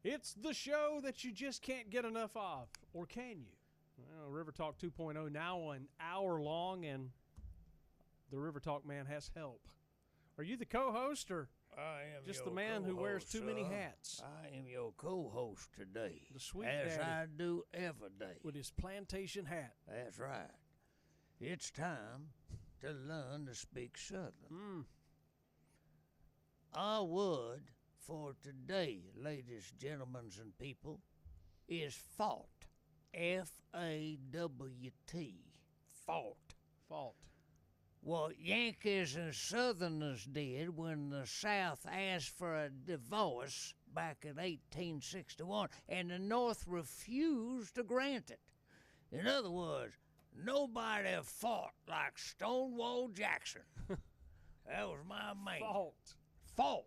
It's the show that you just can't get enough of, or can you? Well, RiverTalk 2.0 now an hour long, and the RiverTalk man has help. Are you the co-host, or I am just the man who wears too many hats? I am your co-host today, The sweet as daddy I do every day. with his plantation hat. That's right. It's time to learn to speak Southern. Our word for today, ladies, gentlemen, and people, is fault. F-A-W-T. Fault. Fault. What Yankees and Southerners did when the South asked for a divorce back in 1861, and the North refused to grant it. In other words, nobody fought like Stonewall Jackson. That was my man. Fault.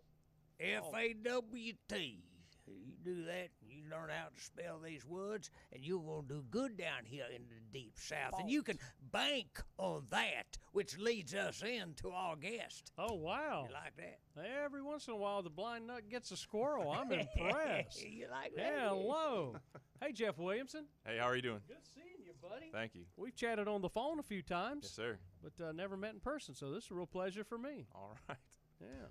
F-A-W-T. You do that, you learn how to spell these words, and you're going to do good down here in the deep South. Fault. And you can bank on that, which leads us into our guest. Oh, wow. You like that? Every once in a while, the blind nut gets a squirrel. I'm impressed. You like that? Hello. Hey, Jeff Williamson. Hey, how are you doing? Good seeing you, buddy. Thank you. We've chatted on the phone a few times. Yes, sir. But never met in person, so this is a real pleasure for me. All right. Yeah.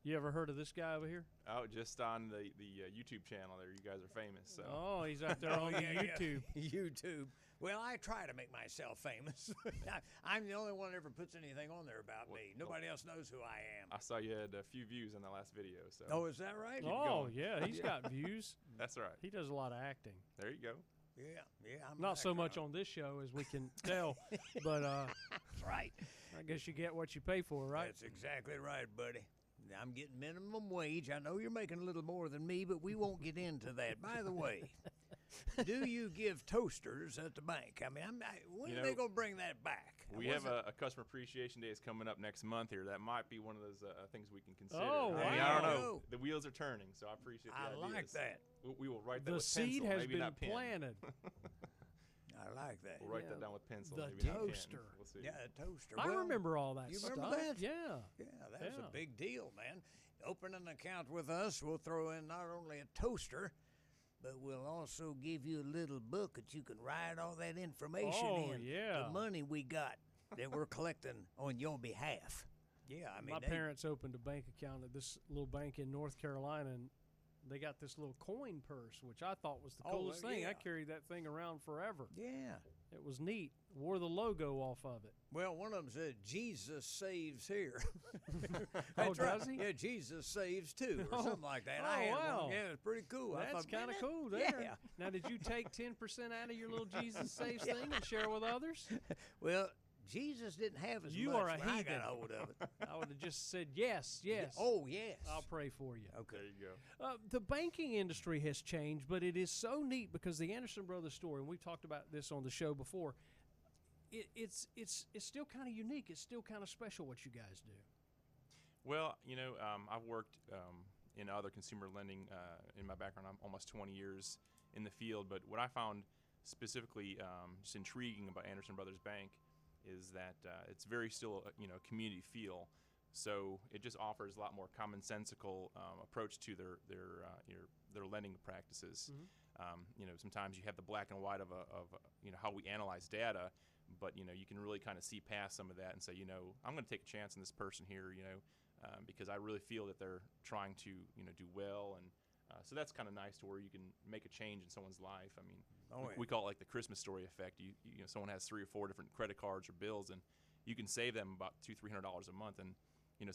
You ever heard of this guy over here? Oh, just on the YouTube channel there. You guys are famous. So. Oh, he's out there on the YouTube. YouTube. Well, I try to make myself famous. I'm the only one that ever puts anything on there about me. Nobody else knows who I am. I saw you had a few views on the last video. So. Oh, is that right? Oh, yeah, he's got views. That's right. He does a lot of acting. There you go. Yeah. I'm Not so much on this show, as we can tell, but That's right. I guess you get what you pay for, right? That's exactly right, buddy. I'm getting minimum wage. I know you're making a little more than me, but we won't get into that. By the way, do you give toasters at the bank? I mean, when are they going to bring that back? We have a customer appreciation day is coming up next month here. That might be one of those things we can consider. Oh, wow. I mean, I don't know. The wheels are turning, so I appreciate the ideas. I like that. We will write that The with pencil, seed has maybe been not pen. planted. I like that. We'll write that down with pencil. The maybe not pen. toaster. We'll see. Yeah, a toaster. I Well, remember all that you stuff. remember that? Yeah. Yeah, that's Yeah. a big deal, man. Open an account with us. We'll throw in not only a toaster, but we'll also give you a little book that you can write all that information Oh, in. yeah. The money we got that we're collecting on your behalf. Yeah, I mean, My parents opened a bank account at this little bank in North Carolina, and they got this little coin purse, which I thought was the coolest thing. yeah. I carried that thing around forever. Yeah. It was neat. Wore the logo off of it. Well, one of them said, Jesus saves here. Oh, does he? Yeah, Jesus saves too, or something like that. Oh, I had wow. one. Yeah, it's pretty cool. I That's thought, kind of man, cool there. Yeah. Now, did you take 10% out of your little Jesus Saves thing and share with others? Well, Jesus didn't have as You much are a when I heathen. got hold of it. I would have just said yes. Oh, yes. I'll pray for you. Okay. There you go. The banking industry has changed, but it is so neat because the Anderson Brothers story, and we've talked about this on the show before, it's still kind of unique. It's still kind of special what you guys do. Well, I've worked in other consumer lending in my background. I'm almost 20 years in the field, but what I found specifically just intriguing about Anderson Brothers Bank is that it's very still a community feel. So it just offers a lot more commonsensical approach to their lending practices. Mm-hmm. Sometimes you have the black and white of how we analyze data, but you can really kind of see past some of that and say, I'm going to take a chance on this person here, because I really feel that they're trying to do well, and so that's kind of nice to where you can make a change in someone's life. I mean, we call it like the Christmas story effect. Someone has 3 or 4 different credit cards or bills, and you can save them about $200-300 a month, and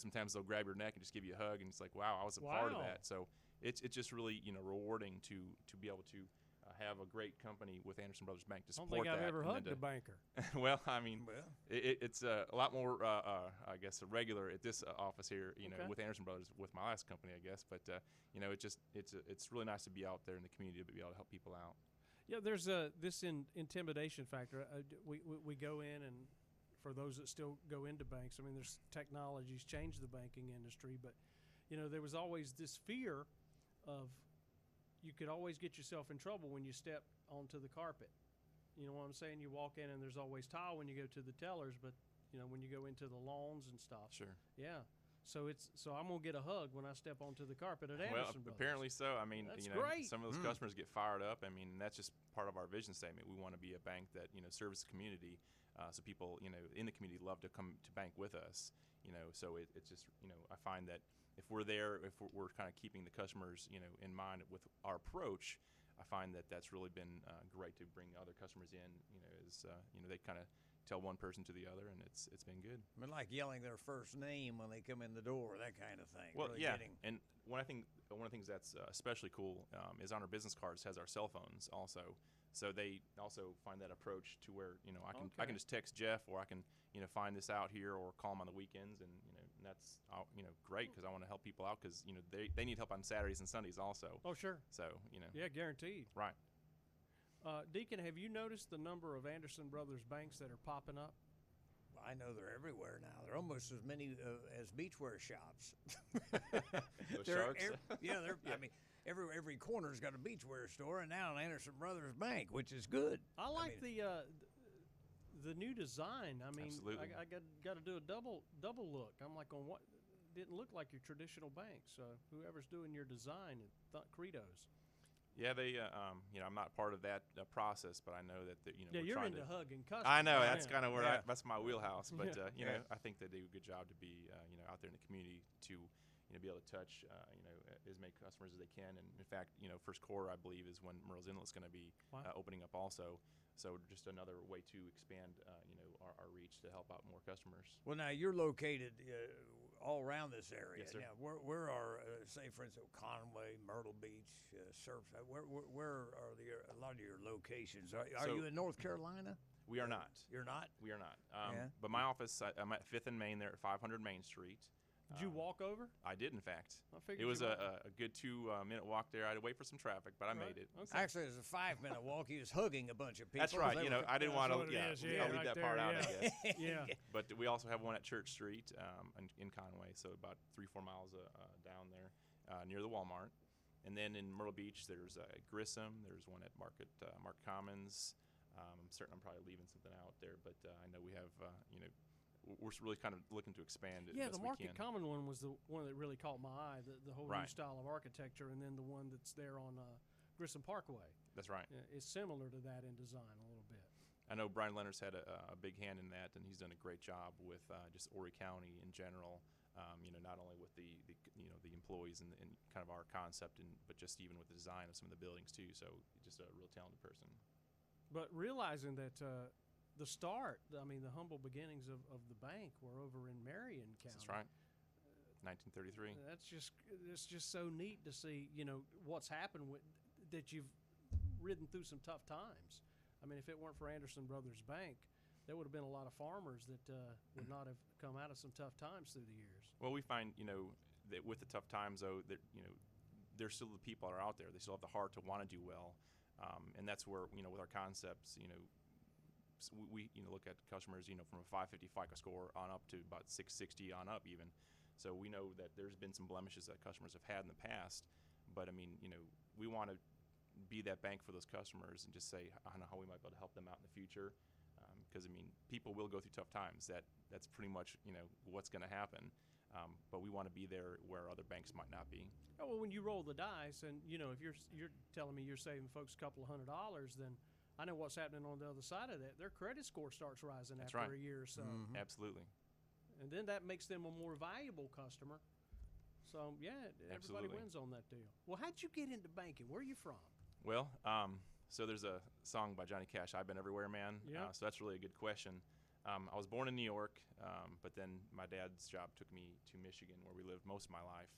sometimes they'll grab your neck and just give you a hug, and it's like, wow, I was a part of that. So it's just really rewarding to be able to have a great company with Anderson Brothers Bank to support that. I don't think I've ever hugged a banker. Well, I mean, it's a lot more, I guess, regular at this office here, with Anderson Brothers, with my last company, I guess. But it's really nice to be out there in the community to be able to help people out. Yeah, there's this intimidation factor. We go in, and for those that still go into banks, I mean, there's technology's changed the banking industry, but there was always this fear of you could always get yourself in trouble when you step onto the carpet. You know what I'm saying? You walk in and there's always tile when you go to the tellers, but when you go into the loans and stuff. Sure. Yeah. So I'm gonna get a hug when I step onto the carpet at Well, Anderson Brothers. apparently so. I mean, That's you know, great. some of those customers get fired up. I mean, that's just part of our vision statement. We want to be a bank that, you know, serves the community. So people, you know, in the community love to come to bank with us. You know, so it's just, you know, I find that if we're there, if we're kind of keeping the customers, you know, in mind with our approach, I find that that's really been great to bring other customers in. You know, you know, they kind of tell one person to the other, and it's been good. I mean, like yelling their first name when they come in the door, that kind of thing. Well, really yeah, getting... and one of the things that's especially cool is on our business cards has our cell phones also. So they also find that approach to where, you know, I can just text Jeff, or I can, you know, find this out here, or call him on the weekends, and you know, and that's you know, great, because I want to help people out, because you know, they need help on Saturdays and Sundays also. Oh, sure. So you know. Yeah, guaranteed. Right. Deacon, have you noticed the number of Anderson Brothers banks that are popping up? I know they're everywhere now. They're almost as many as beachwear shops. Those sharks? They're. I mean, every corner's got a beachwear store, and now an Anderson Brothers bank, which is good. I like the new design. I mean, Absolutely. I got to do a double look. I'm like, on what didn't look like your traditional banks. Whoever's doing your design, credos. Yeah, they, you know, I'm not part of that process, but I know that, you know, Yeah, we're you're trying into to hugging customers. I know, Yeah. that's kind of where Yeah. that's my wheelhouse. But you know, Yeah. I think they do a good job to be, you know, out there in the community to, you know, be able to touch, you know, as many customers as they can. And in fact, you know, first quarter, I believe, is when Merle's Inlet's going to be opening up also. So just another way to expand, you know, our reach to help out more customers. Well, now you're located all around this area. Yes, sir. Now, where are, say, for instance, Conway, Myrtle Beach, Surfside? Where are a lot of your locations? Are So- you in North Carolina? We are not. You're not? We are not. Yeah. But my office, I'm at 5th and Main there at 500 Main Street. Did you walk over? I did, in fact. I figured It was you a good 2-minute walk there. I had to wait for some traffic, but I made it. Okay. Actually, it was a 5-minute walk. He was hugging a bunch of people. That's right. They You know, were- I didn't That's want what to. it Yeah, is, yeah, I'll leave right that part there, out, I yeah. guess. Yeah. But we also have one at Church Street in Conway, so about 3-4 miles down there near the Walmart. And then in Myrtle Beach, there's Grissom. There's one at Mark Commons. I'm certain I'm probably leaving something out there, but I know we have, you know, we're really kind of looking to expand it. Yeah, as the we Market can. Common one was the one that really caught my eye, the whole new Right. style of architecture, and then the one that's there on Grissom Parkway. That's right. It's similar to that in design a little bit. I know Brian Leonard's had a big hand in that, and he's done a great job with just Horry County in general. You know, not only with the you know, the employees and kind of our concept, but just even with the design of some of the buildings too. So just a real talented person. But realizing that the start, I mean, the humble beginnings of the bank were over in Marion County. That's right. 1933. It's just so neat to see, you know, what's happened that you've ridden through some tough times. I mean, if it weren't for Anderson Brothers Bank, there would have been a lot of farmers that would not have come out of some tough times through the years. Well, we find, you know, that with the tough times, though, that, you know, there's still the people that are out there. They still have the heart to want to do well. And that's where, you know, with our concepts, you know, we you know, look at customers, you know, from a 550 FICO score on up to about 660 on up even. So we know that there's been some blemishes that customers have had in the past. But, I mean, you know, we want to be that bank for those customers and just say, I don't know how we might be able to help them out in the future. Because, I mean, people will go through tough times. That's pretty much, you know, what's going to happen. But we want to be there where other banks might not be. Oh, well, when you roll the dice, and you know, if you're telling me you're saving folks a couple of $100, then I know what's happening on the other side of that. Their credit score starts rising That's after right. a year or so, Absolutely. and then that makes them a more valuable customer. So yeah, everybody Absolutely. wins on that deal. Well, how'd you get into banking? Where are you from? Well, so there's a song by Johnny Cash, I've Been Everywhere, Man. Yeah. So that's really a good question. I was born in New York, but then my dad's job took me to Michigan, where we lived most of my life.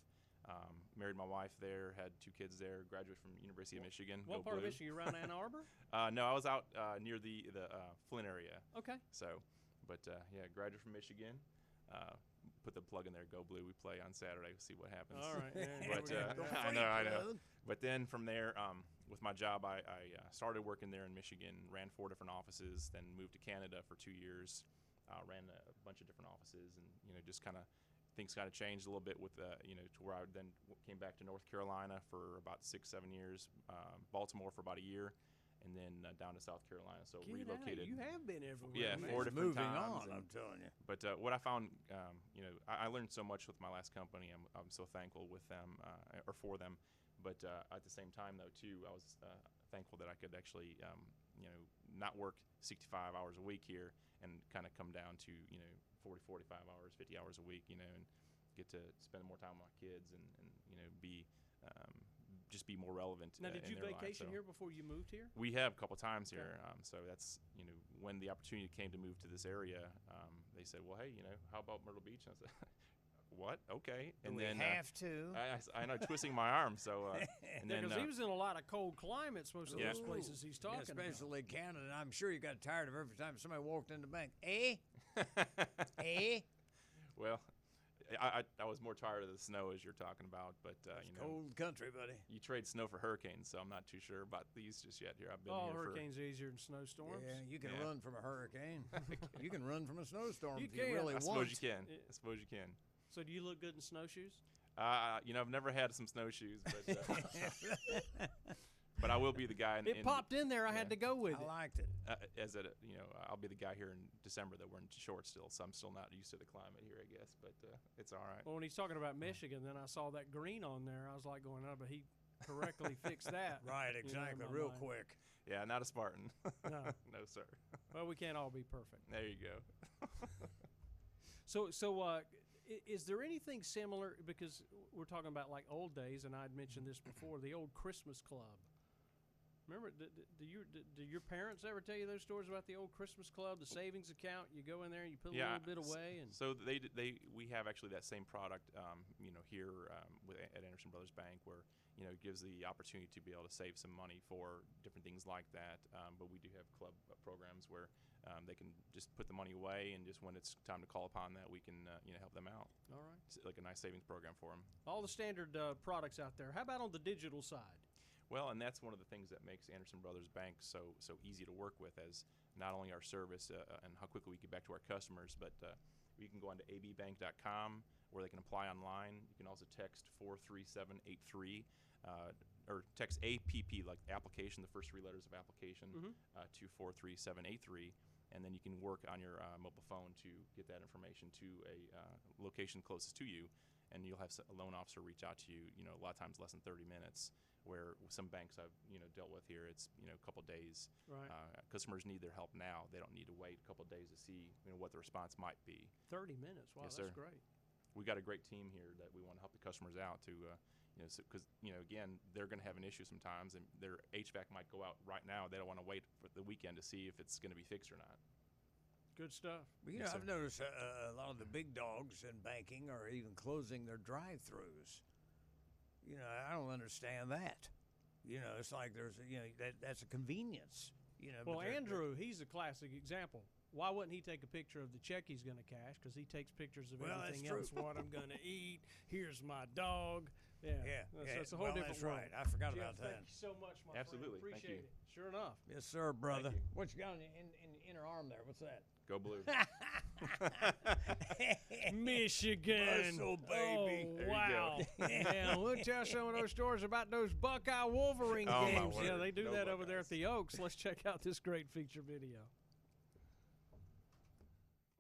Married my wife there, had 2 kids there, graduated from University of Michigan. What Go part of Blue. Michigan? Around Ann Arbor? No, I was out near the Flint area. Okay. So, but yeah, graduated from Michigan. Put the plug in there, Go Blue. We play on Saturday. We'll see what happens. All right. Yeah, But here we go. I know. But then from there, with my job, I started working there in Michigan, ran 4 different offices, then moved to Canada for 2 years, ran a bunch of different offices, and you know, just kind of things kind of changed a little bit with you know, to where I then came back to North Carolina for about 6-7 years, Baltimore for about a year, and then down to South Carolina. So Get relocated. out. You have been everywhere. Yeah, man. 4 different Moving times. on, I'm telling you. But what I found, I learned so much with my last company. I'm so thankful with them or for them. But at the same time, though, too, I was thankful that I could actually, not work 65 hours a week here and kind of come down to, 40, 45 hours, 50 hours a week, and get to spend more time with my kids and be just be more relevant. Now, did you in their lives. vacation here before you moved here? We have a couple times Okay. here. So that's, when the opportunity came to move to this area, they said, well, hey, how about Myrtle Beach? And I said, what? Okay. And we then have to. I know, twisting my arm. So, and then Because he was in a lot of cold climates, most of Yeah. those places he's talking about. Especially Canada. I'm sure you got tired of every time somebody walked in the bank. well, I was more tired of the snow as you're talking about, but Cold country, buddy. you trade snow for hurricanes, so I'm not too sure about these just yet. Here, I've been here hurricanes are easier than snowstorms. Yeah, you can Yeah. run from a hurricane. You can run from a snowstorm You if you can. really for. I want. suppose you can. Yeah. I suppose you can. So do you look good in snowshoes? I've never had some snowshoes, but but I will be the guy. It popped in there. I had yeah. to go with I it. liked it. I'll be the guy here in December that wearing shorts still, so I'm still not used to the climate here, I guess. But it's all right. Well, when he's talking about Michigan, then I saw that green on there. I was like going, oh, but he correctly fixed that. Right, in exactly. my Real mind. quick. Yeah, not a Spartan. No. No, sir. Well, we can't all be perfect. There you go. So is there anything similar, because we're talking about like old days, and I'd mentioned this before, the old Christmas club. Remember, do your parents ever tell you those stories about the old Christmas club, the savings account? You go in there and you put a little bit away, and so we have actually that same product, here at Anderson Brothers Bank, where it gives the opportunity to be able to save some money for different things like that. But we do have club programs where they can just put the money away, and just when it's time to call upon that, we can help them out. all right, It's like a nice savings program for them. all the standard products out there. How about on the digital side? Well, and that's one of the things that makes Anderson Brothers Bank so easy to work with, as not only our service and how quickly we get back to our customers, but you can go on to abbank.com where they can apply online. You can also text 43783 or text APP, like application, the first 3 letters of application, to 43783. And then you can work on your mobile phone to get that information to a location closest to you. And you'll have a loan officer reach out to you, a lot of times less than 30 minutes, where some banks I've, dealt with here, it's, a couple days. Right. Customers need their help now. They don't need to wait a couple days to see, what the response might be. 30 minutes. Wow, Yes, that's sir. great. We got a great team here that we want to help the customers out to, because, again, they're going to have an issue sometimes, and their HVAC might go out right now. They don't want to wait for the weekend to see if it's going to be fixed or not. Good stuff. Well, Yes, sir. I've noticed a lot of the big dogs in banking are even closing their drive-throughs. I don't understand that. It's like there's, that's a convenience. Well, but they're- Andrew, he's a classic example. Why wouldn't he take a picture of the check he's going to cash? Because he takes pictures of Well, that's everything true. else. What I'm going to eat. Here's my dog. Yeah. That's a whole well, different that's world. right. I forgot Jeff, about that. thank you so much, my Absolutely. friend. Thank Appreciate you. it. Sure enough. Yes, sir, brother. you. What you got in the inner arm there? What's that? Go Blue. Michigan. Muscle, baby. Oh, There you wow. go. Yeah, we'll tell some of those stories about those Buckeye Wolverine Oh, my games. Yeah, word. they do No that over there at Buckeyes. the Oaks. Let's check out this great feature video.